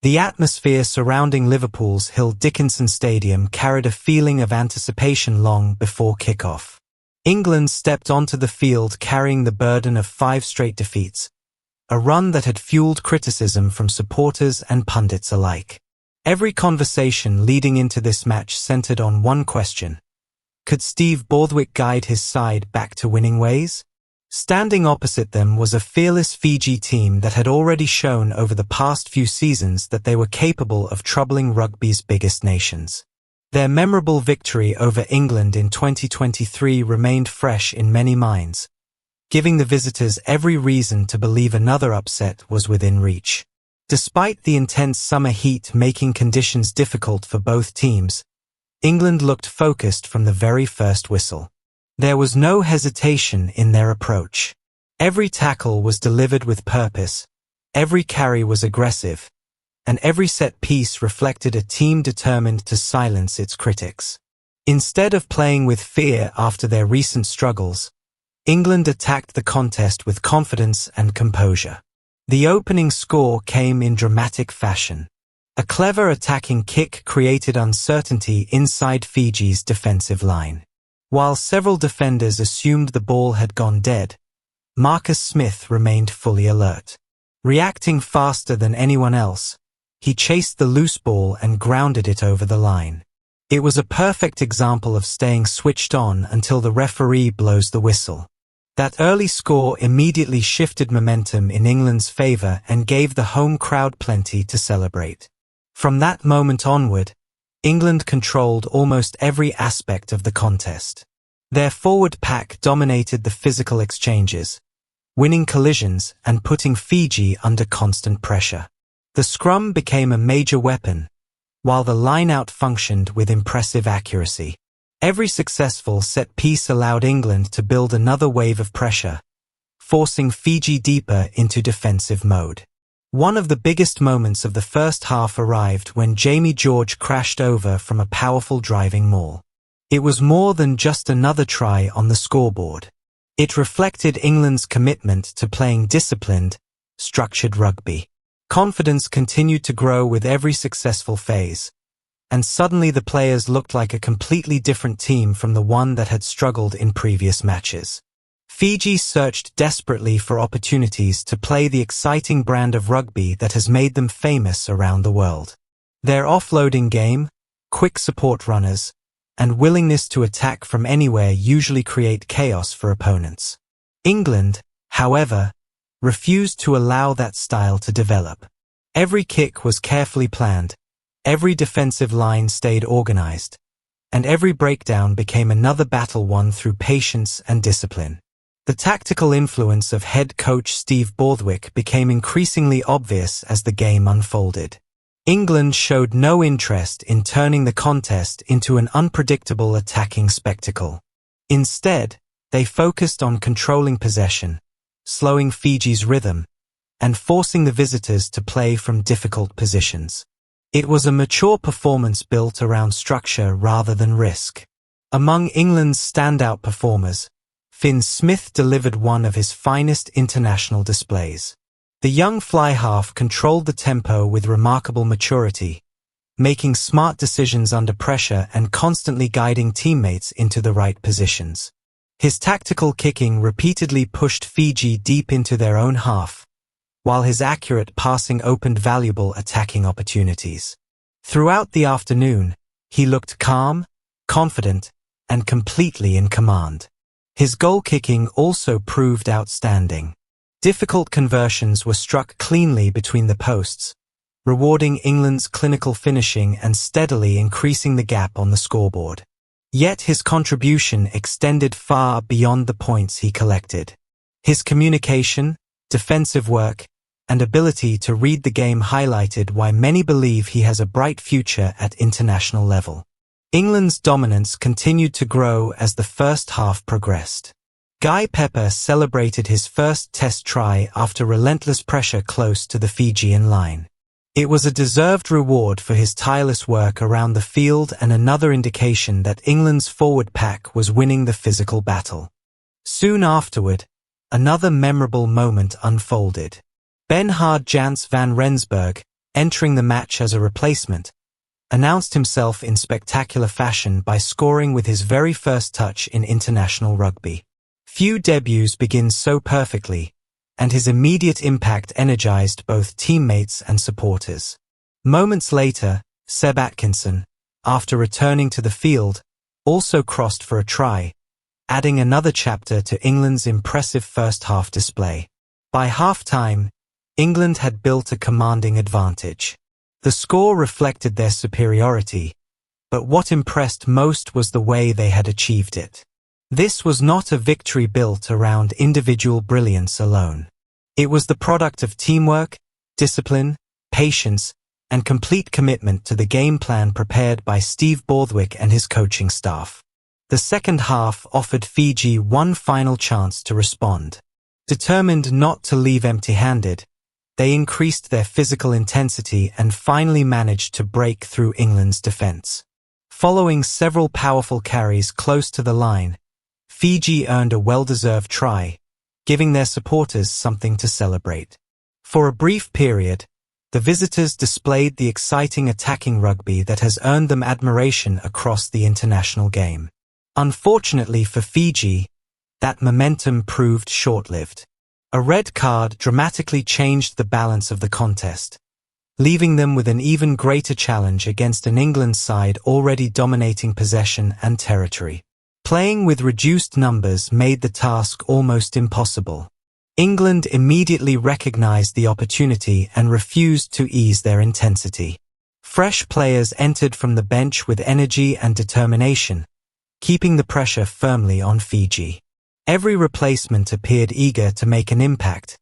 The atmosphere surrounding Liverpool's Dickinson Stadium carried a feeling of anticipation long before kickoff. England stepped onto the field carrying the burden of 5 straight defeats, a run that had fueled criticism from supporters and pundits alike. Every conversation leading into this match centered on one question: could Steve Borthwick guide his side back to winning ways? Standing opposite them was a fearless Fiji team that had already shown over the past few seasons that they were capable of troubling rugby's biggest nations. Their memorable victory over England in 2023 remained fresh in many minds, giving the visitors every reason to believe another upset was within reach. Despite the intense summer heat making conditions difficult for both teams, England looked focused from the very first whistle. There was no hesitation in their approach. Every tackle was delivered with purpose, every carry was aggressive, and every set piece reflected a team determined to silence its critics. Instead of playing with fear after their recent struggles, England attacked the contest with confidence and composure. The opening score came in dramatic fashion. A clever attacking kick created uncertainty inside Fiji's defensive line. While several defenders assumed the ball had gone dead, Marcus Smith remained fully alert. Reacting faster than anyone else, he chased the loose ball and grounded it over the line. It was a perfect example of staying switched on until the referee blows the whistle. That early score immediately shifted momentum in England's favour and gave the home crowd plenty to celebrate. From that moment onward, England controlled almost every aspect of the contest. Their forward pack dominated the physical exchanges, winning collisions and putting Fiji under constant pressure. The scrum became a major weapon, while the line-out functioned with impressive accuracy. Every successful set piece allowed England to build another wave of pressure, forcing Fiji deeper into defensive mode. One of the biggest moments of the first half arrived when Jamie George crashed over from a powerful driving maul. It was more than just another try on the scoreboard. It reflected England's commitment to playing disciplined, structured rugby. Confidence continued to grow with every successful phase, and suddenly the players looked like a completely different team from the one that had struggled in previous matches. Fiji searched desperately for opportunities to play the exciting brand of rugby that has made them famous around the world. Their offloading game, quick support runners, and willingness to attack from anywhere usually create chaos for opponents. England, however, refused to allow that style to develop. Every kick was carefully planned, every defensive line stayed organized, and every breakdown became another battle won through patience and discipline. The tactical influence of head coach Steve Borthwick became increasingly obvious as the game unfolded. England showed no interest in turning the contest into an unpredictable attacking spectacle. Instead, they focused on controlling possession, slowing Fiji's rhythm, and forcing the visitors to play from difficult positions. It was a mature performance built around structure rather than risk. Among England's standout performers, Finn Smith delivered one of his finest international displays. The young fly-half controlled the tempo with remarkable maturity, making smart decisions under pressure and constantly guiding teammates into the right positions. His tactical kicking repeatedly pushed Fiji deep into their own half, while his accurate passing opened valuable attacking opportunities. Throughout the afternoon, he looked calm, confident, and completely in command. His goal kicking also proved outstanding. Difficult conversions were struck cleanly between the posts, rewarding England's clinical finishing and steadily increasing the gap on the scoreboard. Yet his contribution extended far beyond the points he collected. His communication, defensive work, and ability to read the game highlighted why many believe he has a bright future at international level. England's dominance continued to grow as the first half progressed. Guy Pepper celebrated his first test try after relentless pressure close to the Fijian line. It was a deserved reward for his tireless work around the field and another indication that England's forward pack was winning the physical battle. Soon afterward, another memorable moment unfolded. Benhard Janse van Rensburg, entering the match as a replacement, announced himself in spectacular fashion by scoring with his very first touch in international rugby. Few debuts begin so perfectly, and his immediate impact energized both teammates and supporters. Moments later, Seb Atkinson, after returning to the field, also crossed for a try, adding another chapter to England's impressive first-half display. By half-time, England had built a commanding advantage. The score reflected their superiority, but what impressed most was the way they had achieved it. This was not a victory built around individual brilliance alone. It was the product of teamwork, discipline, patience, and complete commitment to the game plan prepared by Steve Borthwick and his coaching staff. The second half offered Fiji one final chance to respond. Determined not to leave empty-handed, they increased their physical intensity and finally managed to break through England's defense. Following several powerful carries close to the line, Fiji earned a well-deserved try, giving their supporters something to celebrate. For a brief period, the visitors displayed the exciting attacking rugby that has earned them admiration across the international game. Unfortunately for Fiji, that momentum proved short-lived. A red card dramatically changed the balance of the contest, leaving them with an even greater challenge against an England side already dominating possession and territory. Playing with reduced numbers made the task almost impossible. England immediately recognized the opportunity and refused to ease their intensity. Fresh players entered from the bench with energy and determination, keeping the pressure firmly on Fiji. Every replacement appeared eager to make an impact,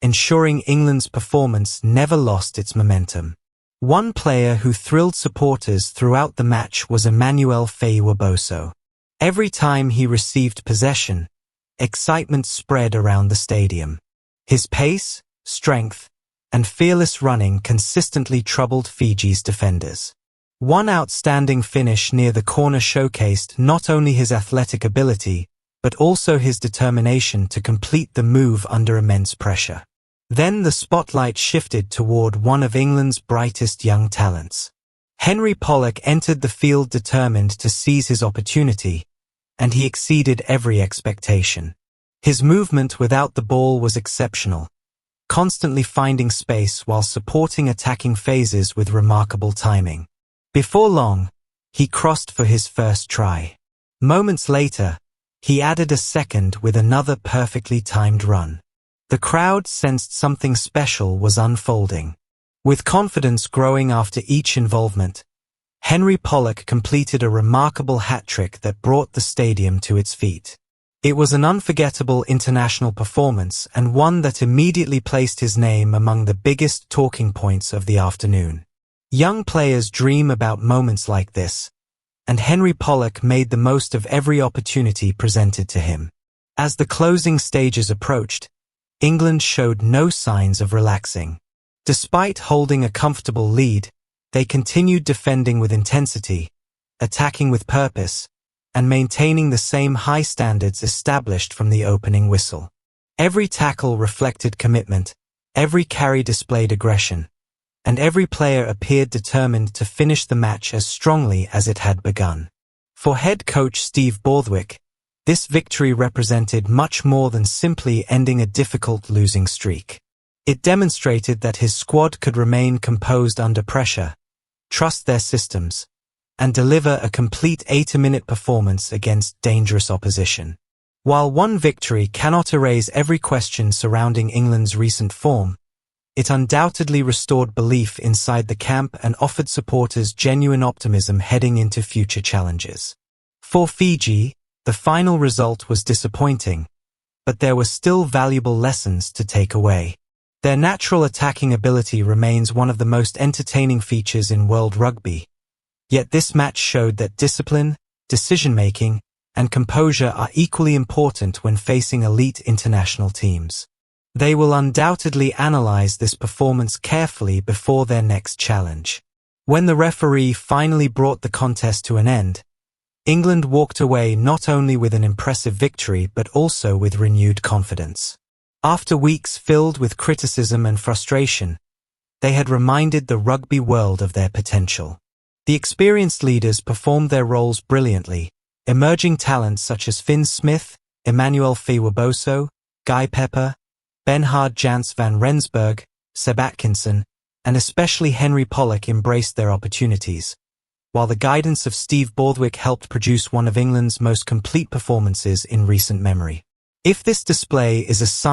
ensuring England's performance never lost its momentum. One player who thrilled supporters throughout the match was Immanuel Feyi-Waboso. Every time he received possession, excitement spread around the stadium. His pace, strength, and fearless running consistently troubled Fiji's defenders. One outstanding finish near the corner showcased not only his athletic ability, but also his determination to complete the move under immense pressure. Then the spotlight shifted toward one of England's brightest young talents. Henry Pollock entered the field determined to seize his opportunity, and he exceeded every expectation. His movement without the ball was exceptional, constantly finding space while supporting attacking phases with remarkable timing. Before long, he crossed for his first try. Moments later, he added a second with another perfectly timed run. The crowd sensed something special was unfolding. With confidence growing after each involvement, Henry Pollock completed a remarkable hat-trick that brought the stadium to its feet. It was an unforgettable international performance and one that immediately placed his name among the biggest talking points of the afternoon. Young players dream about moments like this, and Henry Pollock made the most of every opportunity presented to him. As the closing stages approached, England showed no signs of relaxing. Despite holding a comfortable lead, they continued defending with intensity, attacking with purpose, and maintaining the same high standards established from the opening whistle. Every tackle reflected commitment, every carry displayed aggression, and every player appeared determined to finish the match as strongly as it had begun. For head coach Steve Borthwick, this victory represented much more than simply ending a difficult losing streak. It demonstrated that his squad could remain composed under pressure, trust their systems, and deliver a complete 80-minute performance against dangerous opposition. While one victory cannot erase every question surrounding England's recent form, it undoubtedly restored belief inside the camp and offered supporters genuine optimism heading into future challenges. For Fiji, the final result was disappointing, but there were still valuable lessons to take away. Their natural attacking ability remains one of the most entertaining features in world rugby, yet this match showed that discipline, decision-making, and composure are equally important when facing elite international teams. They will undoubtedly analyze this performance carefully before their next challenge. When the referee finally brought the contest to an end, England walked away not only with an impressive victory but also with renewed confidence. After weeks filled with criticism and frustration, They had reminded the rugby world of their potential. The experienced leaders performed their roles brilliantly. Emerging talents such as Finn Smith, Immanuel Feyi-Waboso, Guy Pepper, Benhard Janse van Rensburg, Seb Atkinson, and especially Henry Pollock embraced their opportunities, while the guidance of Steve Borthwick helped produce one of England's most complete performances in recent memory. If this display is a sign